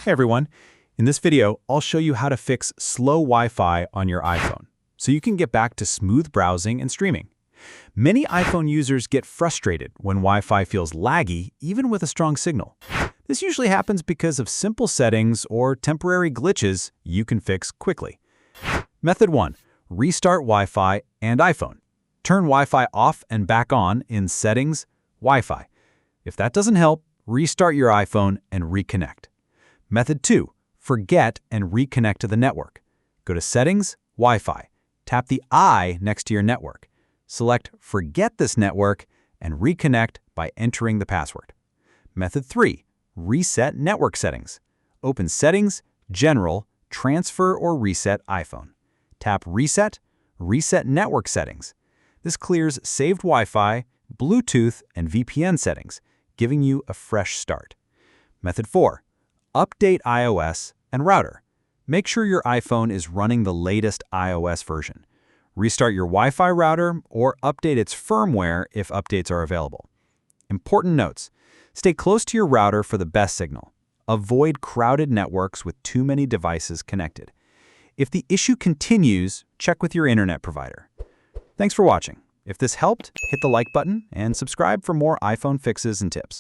Hey everyone, in this video, I'll show you how to fix slow Wi-Fi on your iPhone, so you can get back to smooth browsing and streaming. Many iPhone users get frustrated when Wi-Fi feels laggy, even with a strong signal. This usually happens because of simple settings or temporary glitches you can fix quickly. Method 1. Restart Wi-Fi and iPhone. Turn Wi-Fi off and back on in Settings, Wi-Fi. If that doesn't help, restart your iPhone and reconnect. Method 2. Forget and reconnect to the network. Go to Settings, Wi-Fi. Tap the I next to your network. Select Forget this network and reconnect by entering the password. Method 3. Reset network settings. Open Settings, General, Transfer or Reset iPhone. Tap Reset, Reset network settings. This clears saved Wi-Fi, Bluetooth, and VPN settings, giving you a fresh start. Method 4. Update iOS and router. Make sure your iPhone is running the latest iOS version. Restart your Wi-Fi router or update its firmware if updates are available. Important notes. Stay close to your router for the best signal. Avoid crowded networks with too many devices connected. If the issue continues, check with your internet provider. Thanks for watching. If this helped, hit the like button and subscribe for more iPhone fixes and tips.